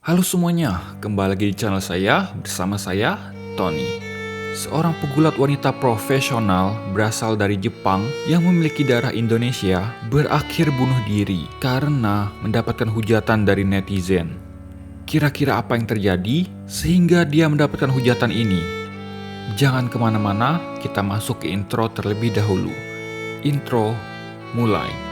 Halo semuanya, kembali lagi di channel saya bersama saya, Tony. Seorang pegulat wanita profesional berasal dari Jepang yang memiliki darah Indonesia berakhir bunuh diri karena mendapatkan hujatan dari netizen. Kira-kira apa yang terjadi sehingga dia mendapatkan hujatan ini? Jangan kemana-mana, kita masuk ke intro terlebih dahulu. Intro, mulai.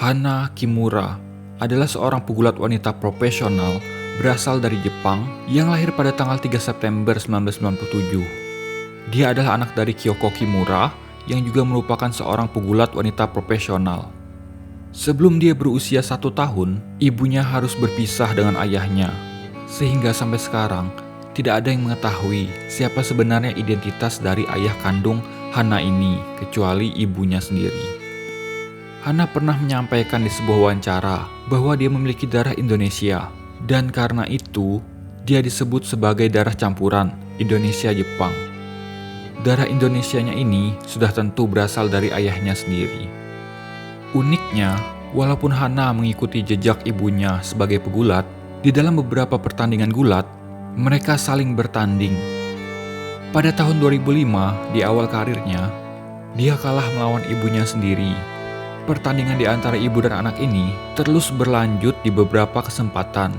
Hana Kimura adalah seorang pegulat wanita profesional berasal dari Jepang yang lahir pada tanggal 3 September 1997. Dia adalah anak dari Kyoko Kimura yang juga merupakan seorang pegulat wanita profesional. Sebelum dia berusia 1 tahun, ibunya harus berpisah dengan ayahnya. Sehingga sampai sekarang, tidak ada yang mengetahui siapa sebenarnya identitas dari ayah kandung Hana ini, kecuali ibunya sendiri. Hana pernah menyampaikan di sebuah wawancara bahwa dia memiliki darah Indonesia, dan karena itu, dia disebut sebagai darah campuran Indonesia-Jepang. Darah Indonesianya ini sudah tentu berasal dari ayahnya sendiri. Uniknya, walaupun Hana mengikuti jejak ibunya sebagai pegulat, di dalam beberapa pertandingan gulat, mereka saling bertanding. Pada tahun 2005, di awal karirnya, dia kalah melawan ibunya sendiri. Pertandingan di antara ibu dan anak ini terus berlanjut di beberapa kesempatan.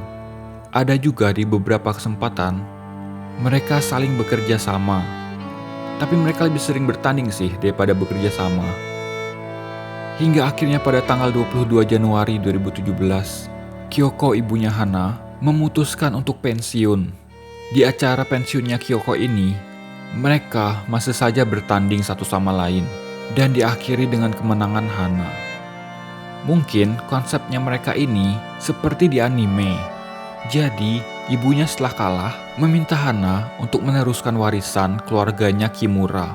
Ada juga di beberapa kesempatan, mereka saling bekerja sama. Tapi mereka lebih sering bertanding sih daripada bekerja sama. Hingga akhirnya pada tanggal 22 Januari 2017, Kyoko ibunya Hana memutuskan untuk pensiun. Di acara pensiunnya Kyoko ini, mereka masih saja bertanding satu sama lain dan diakhiri dengan kemenangan Hana. Mungkin konsepnya mereka ini seperti di anime. Jadi, ibunya setelah kalah meminta Hana untuk meneruskan warisan keluarganya Kimura.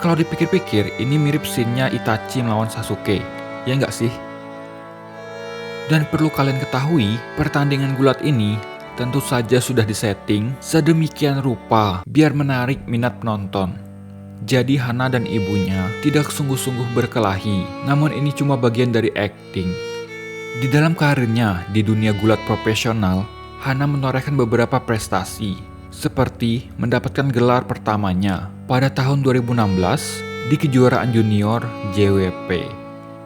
Kalau dipikir-pikir, ini mirip scene-nya Itachi melawan Sasuke, ya nggak sih? Dan perlu kalian ketahui, pertandingan gulat ini tentu saja sudah disetting sedemikian rupa biar menarik minat penonton. Jadi Hana dan ibunya tidak sungguh-sungguh berkelahi, namun ini cuma bagian dari acting. Di dalam karirnya di dunia gulat profesional, Hana menorehkan beberapa prestasi, seperti mendapatkan gelar pertamanya pada tahun 2016 di kejuaraan junior JWP,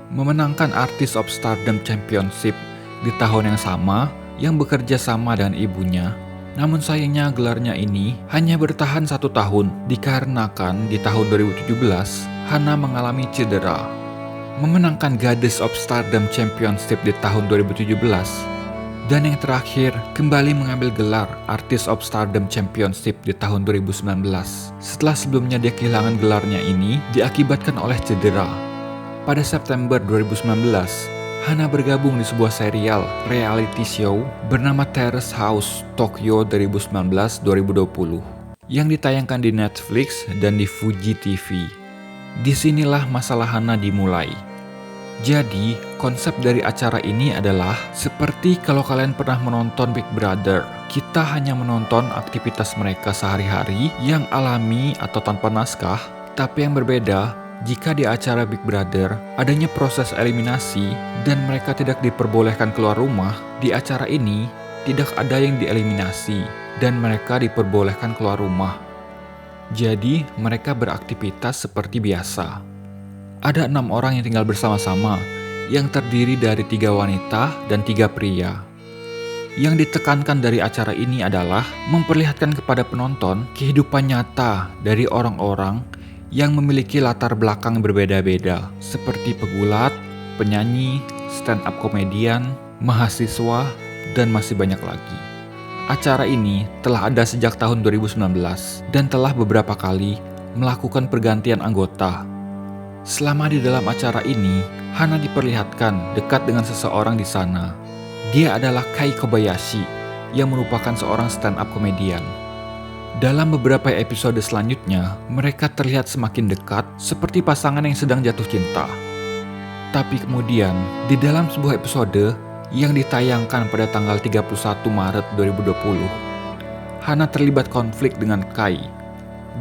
memenangkan Artist of Stardom Championship di tahun yang sama yang bekerja sama dengan ibunya. Namun sayangnya gelarnya ini hanya bertahan 1 tahun dikarenakan di tahun 2017 Hana mengalami cedera. Memenangkan Goddess of Stardom Championship di tahun 2017 dan yang terakhir kembali mengambil gelar Artist of Stardom Championship di tahun 2019 setelah sebelumnya dia kehilangan gelarnya ini diakibatkan oleh cedera. Pada September 2019, Hana bergabung di sebuah serial reality show bernama Terrace House Tokyo 2019-2020 yang ditayangkan di Netflix dan di Fuji TV. Disinilah masalah Hana dimulai. Jadi, konsep dari acara ini adalah seperti kalau kalian pernah menonton Big Brother. Kita hanya menonton aktivitas mereka sehari-hari yang alami atau tanpa naskah, tapi yang berbeda jika di acara Big Brother adanya proses eliminasi dan mereka tidak diperbolehkan keluar rumah, di acara ini tidak ada yang dieliminasi dan mereka diperbolehkan keluar rumah. Jadi mereka beraktivitas seperti biasa. Ada 6 orang yang tinggal bersama-sama yang terdiri dari 3 wanita dan 3 pria. Yang ditekankan dari acara ini adalah memperlihatkan kepada penonton kehidupan nyata dari orang-orang yang memiliki latar belakang berbeda-beda, seperti pegulat, penyanyi, stand-up komedian, mahasiswa, dan masih banyak lagi. Acara ini telah ada sejak tahun 2019 dan telah beberapa kali melakukan pergantian anggota. Selama di dalam acara ini, Hana diperlihatkan dekat dengan seseorang di sana. Dia adalah Kai Kobayashi, yang merupakan seorang stand-up komedian. Dalam beberapa episode selanjutnya, mereka terlihat semakin dekat seperti pasangan yang sedang jatuh cinta. Tapi kemudian, di dalam sebuah episode yang ditayangkan pada tanggal 31 Maret 2020, Hana terlibat konflik dengan Kai.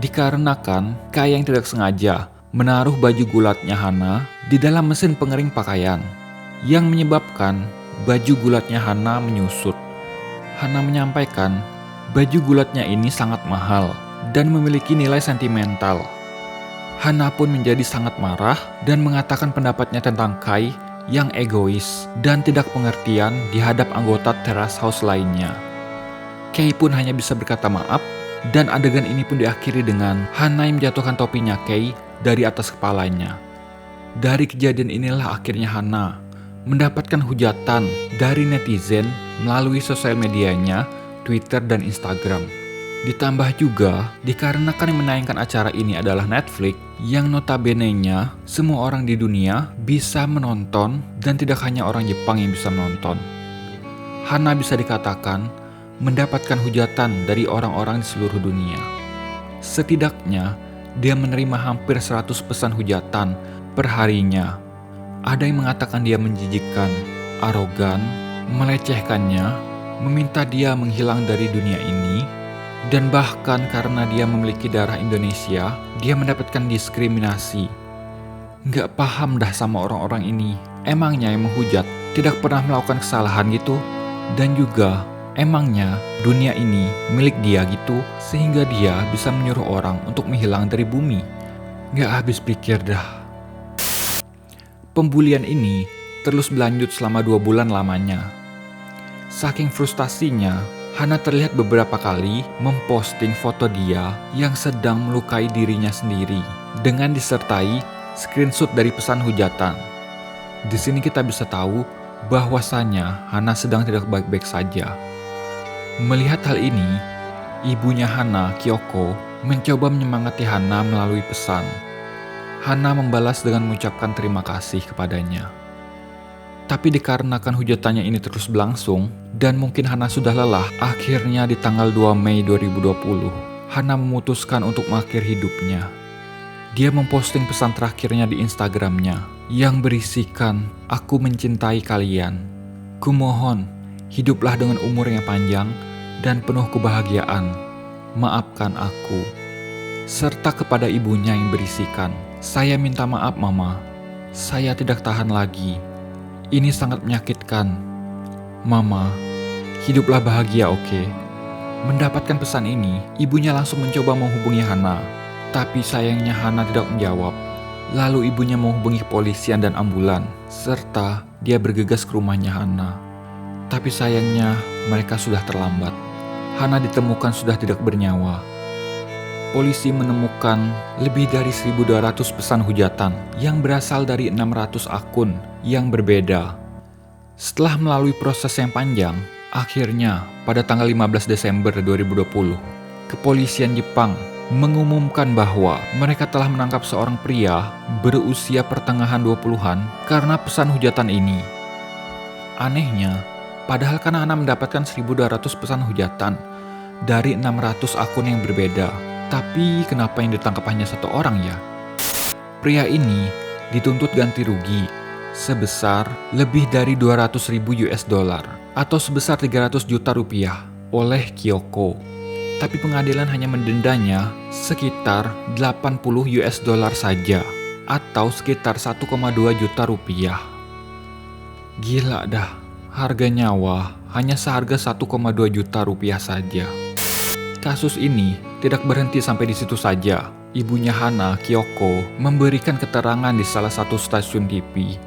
dikarenakan Kai yang tidak sengaja menaruh baju gulatnya Hana di dalam mesin pengering pakaian, yang menyebabkan baju gulatnya Hana menyusut. Hana menyampaikan baju gulatnya ini sangat mahal dan memiliki nilai sentimental. Hana pun menjadi sangat marah dan mengatakan pendapatnya tentang Kai yang egois dan tidak pengertian di hadap anggota Terrace House lainnya. Kai pun hanya bisa berkata maaf, dan adegan ini pun diakhiri dengan Hana yang menjatuhkan topinya Kai dari atas kepalanya. Dari kejadian inilah akhirnya Hana mendapatkan hujatan dari netizen melalui sosial medianya, Twitter dan Instagram. Ditambah juga dikarenakan yang menayangkan acara ini adalah Netflix, yang notabene-nya semua orang di dunia bisa menonton dan tidak hanya orang Jepang yang bisa menonton. Hana bisa dikatakan mendapatkan hujatan dari orang-orang di seluruh dunia. Setidaknya dia menerima hampir 100 pesan hujatan per harinya. Ada yang mengatakan dia menjijikkan, arogan, melecehkannya, meminta dia menghilang dari dunia ini, dan bahkan karena dia memiliki darah Indonesia, dia mendapatkan diskriminasi. Nggak paham dah sama orang-orang ini. Emangnya yang menghujat tidak pernah melakukan kesalahan gitu? Dan juga, emangnya dunia ini milik dia gitu, sehingga dia bisa menyuruh orang untuk menghilang dari bumi? Nggak habis pikir dah. Pembulian ini terus berlanjut selama 2 bulan lamanya. Saking frustasinya, Hana terlihat beberapa kali memposting foto dia yang sedang melukai dirinya sendiri dengan disertai screenshot dari pesan hujatan. Di sini kita bisa tahu bahwasanya Hana sedang tidak baik-baik saja. Melihat hal ini, ibunya Hana, Kyoko, mencoba menyemangati Hana melalui pesan. Hana membalas dengan mengucapkan terima kasih kepadanya. Tapi dikarenakan hujatannya ini terus berlangsung, dan mungkin Hana sudah lelah, akhirnya di tanggal 2 Mei 2020, Hana memutuskan untuk mengakhiri hidupnya. Dia memposting pesan terakhirnya di Instagramnya, yang berisikan, "Aku mencintai kalian. Kumohon, hiduplah dengan umur yang panjang dan penuh kebahagiaan. Maafkan aku." Serta kepada ibunya yang berisikan, "Saya minta maaf mama, saya tidak tahan lagi. Ini sangat menyakitkan. Mama, hiduplah bahagia, oke?" Mendapatkan pesan ini, ibunya langsung mencoba menghubungi Hana. Tapi sayangnya Hana tidak menjawab. Lalu ibunya menghubungi kepolisian dan ambulan, serta dia bergegas ke rumahnya Hana. Tapi sayangnya mereka sudah terlambat. Hana ditemukan sudah tidak bernyawa. Polisi menemukan lebih dari 1.200 pesan hujatan yang berasal dari 600 akun yang berbeda. Setelah melalui proses yang panjang, akhirnya pada tanggal 15 Desember 2020, kepolisian Jepang mengumumkan bahwa mereka telah menangkap seorang pria berusia pertengahan 20-an karena pesan hujatan ini. Anehnya, padahal kan Hana mendapatkan 1.200 pesan hujatan dari 600 akun yang berbeda. Tapi kenapa yang ditangkap hanya 1 orang ya? Pria ini dituntut ganti rugi sebesar lebih dari 200.000 US dollar atau sebesar 300 juta rupiah oleh Kyoko. Tapi pengadilan hanya mendendanya sekitar 80 US dollar saja atau sekitar 1,2 juta rupiah. Gila dah, harga nyawa hanya seharga 1,2 juta rupiah saja. Kasus ini tidak berhenti sampai di situ saja. Ibunya Hana, Kyoko, memberikan keterangan di salah satu stasiun TV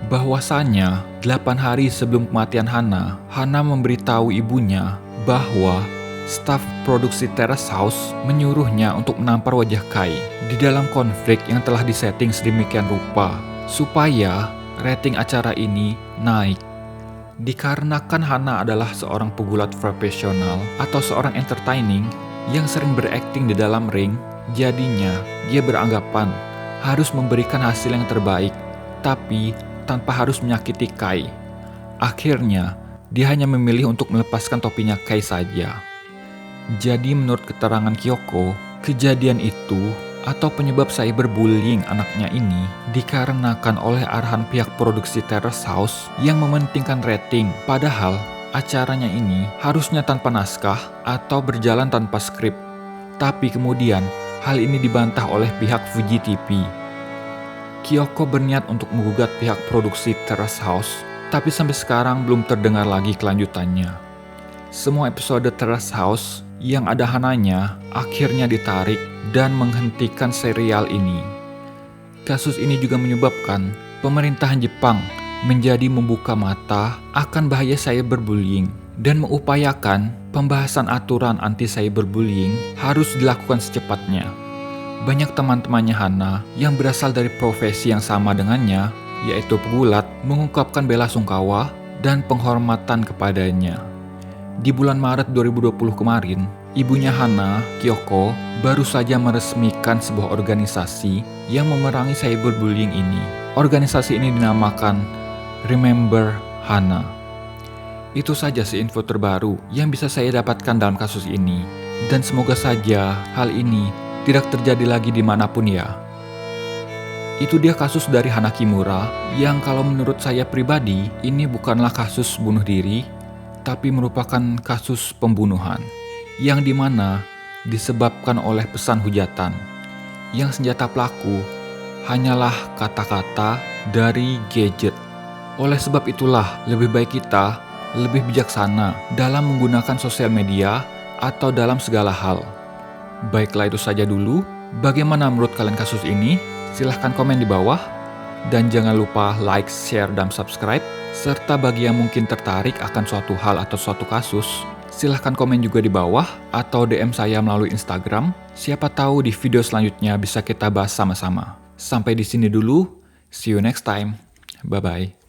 bahwasanya 8 hari sebelum kematian Hana, Hana memberitahu ibunya bahwa staf produksi Terrace House menyuruhnya untuk menampar wajah Kai di dalam konflik yang telah disetting sedemikian rupa supaya rating acara ini naik. Dikarenakan Hana adalah seorang pegulat profesional atau seorang entertaining yang sering berakting di dalam ring, jadinya dia beranggapan harus memberikan hasil yang terbaik, tapi tanpa harus menyakiti Kai. Akhirnya, dia hanya memilih untuk melepaskan topinya Kai saja. Jadi menurut keterangan Kyoko, kejadian itu atau penyebab cyberbullying anaknya ini dikarenakan oleh arahan pihak produksi Terrace House yang mementingkan rating, padahal acaranya ini harusnya tanpa naskah atau berjalan tanpa skrip. Tapi kemudian, hal ini dibantah oleh pihak Fuji TV. Kyoko berniat untuk menggugat pihak produksi Terrace House, tapi sampai sekarang belum terdengar lagi kelanjutannya. Semua episode Terrace House yang ada Hananya akhirnya ditarik dan menghentikan serial ini. Kasus ini juga menyebabkan pemerintahan Jepang menjadi membuka mata akan bahaya cyberbullying dan mengupayakan pembahasan aturan anti cyberbullying harus dilakukan secepatnya. Banyak teman-temannya Hana yang berasal dari profesi yang sama dengannya, yaitu pegulat, mengungkapkan bela sungkawa dan penghormatan kepadanya. Di bulan Maret 2020 kemarin, ibunya Hana, Kyoko, baru saja meresmikan sebuah organisasi yang memerangi cyberbullying ini. Organisasi ini dinamakan Remember Hana. Itu saja sih info terbaru yang bisa saya dapatkan dalam kasus ini. Dan semoga saja hal ini tidak terjadi lagi dimanapun ya. Itu dia kasus dari Hana Kimura yang kalau menurut saya pribadi ini bukanlah kasus bunuh diri, tapi merupakan kasus pembunuhan yang dimana disebabkan oleh pesan hujatan yang senjata pelaku hanyalah kata-kata dari gadget. Oleh sebab itulah lebih baik kita lebih bijaksana dalam menggunakan sosial media atau dalam segala hal. Baiklah itu saja dulu. Bagaimana menurut kalian kasus ini? Silahkan komen di bawah. Dan jangan lupa like, share, dan subscribe. Serta bagi yang mungkin tertarik akan suatu hal atau suatu kasus, silahkan komen juga di bawah atau DM saya melalui Instagram. Siapa tahu di video selanjutnya bisa kita bahas sama-sama. Sampai di sini dulu. See you next time. Bye-bye.